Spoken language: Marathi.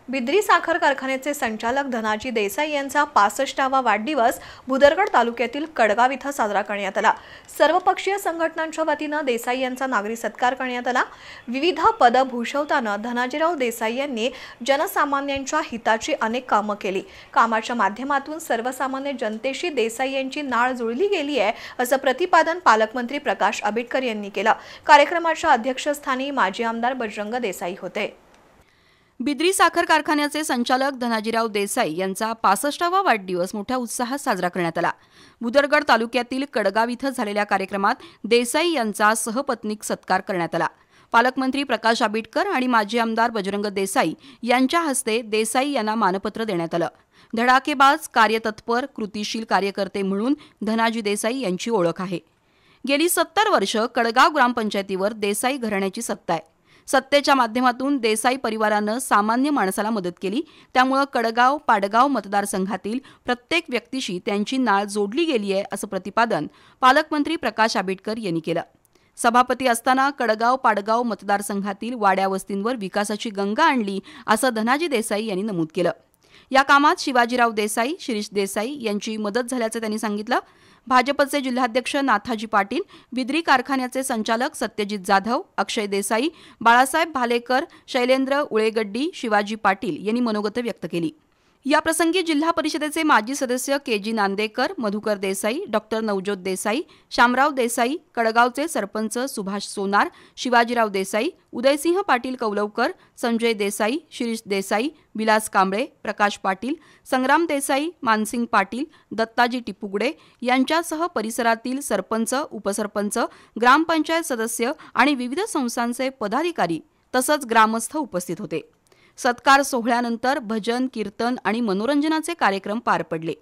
बिद्री साखर कारखान्याचे संचालक धनाजी देसाई यांचा 65वा वाढदिवस भुदरगड तालुक्यातील कडगाव इथं साजरा करण्यात आला। सर्वपक्षीय संघटनांच्या वतीने देसाई यांचा नागरी सत्कार करण्यात आला। विविध पद भूषवताना धनाजीराव देसाई यांनी जनसामान्यांच्या हिताची अनेक कामे केली। कामाच्या माध्यमातून सर्वसामान्य जनतेशी देसाई यांची नाळ जुळली गेली आहे, असं प्रतिपादन पालकमंत्री प्रकाश आंबेडकर यांनी केलं। कार्यक्रमाच्या अध्यक्षस्थानी माजी आमदार बजरंग देसाई होते। बिद्री साखर कारखान्याचे संचालक धनाजीराव देसाई यांचा 65वा वाढदिवस मोठ्या उत्साहात साजरा करण्यात आला। भुदरगड तालुक्यातील कडगाव इथं झालेल्या कार्यक्रमात देसाई यांचा सहपत्नीक सत्कार करण्यात आला। पालकमंत्री प्रकाश आंबेडकर आणि माजी आमदार बजरंग देसाई यांच्या हस्ते देसाई यांना मानपत्र देण्यात आलं। धडाकेबाज, कार्यतत्पर, कृतिशील कार्यकर्ते म्हणून धनाजी देसाई यांची ओळख आहे। गेली 70 वर्ष कडगाव ग्रामपंचायतीवर देसाई घराण्याची सत्ता आहे। सत्तेच्या माध्यमातून देसाई परिवारानं सामान्य माणसाला मदत केली, त्यामुळे कडगाव पाडगाव मतदारसंघातील प्रत्येक व्यक्तीशी त्यांची नाळ जोडली गेली आहे, असं प्रतिपादन पालकमंत्री प्रकाश आंबेडकर यांनी केलं। सभापती असताना कडगाव पाडगाव मतदारसंघातील वाड्या वस्तींवर विकासाची गंगा आणली, असं धनाजी देसाई यांनी नमूद केलं। या कामात शिवाजीराव देसाई, शिरीष देसाई यांची मदत झाल्याचं त्यांनी सांगितलं। भाजपचे जिल्हाध्यक्ष नाथाजी पाटील, बिद्री कारखान्याचे संचालक सत्यजित जाधव, अक्षय देसाई, बाळासाहेब भालेकर, शैलेंद्र उळेगड्डी, शिवाजी पाटील यांनी मनोगत व्यक्त केली। या प्रसंगी जिल्हा परिषदेचे माजी सदस्य के.जी. नांदेकर, मधुकर देसाई, डॉ. नवज्योत देसाई, शामराव देसाई, कडगावचे सरपंच सुभाष सोनार, शिवाजीराव देसाई, उदयसिंह पाटील कौलवकर, संजय देसाई, शिरीष देसाई, विलास कांबळे, प्रकाश पाटील, संग्राम देसाई, मानसिंग पाटील, दत्ताजी टिपुगडे यांच्यासह परिसरातील सरपंच, उपसरपंच, ग्रामपंचायत सदस्य आणि विविध संस्थांचे पदाधिकारी तसंच ग्रामस्थ उपस्थित होते। सत्कार सोहळ्यानंतर भजन, कीर्तन आणि मनोरंजनाचे कार्यक्रम पार पडले।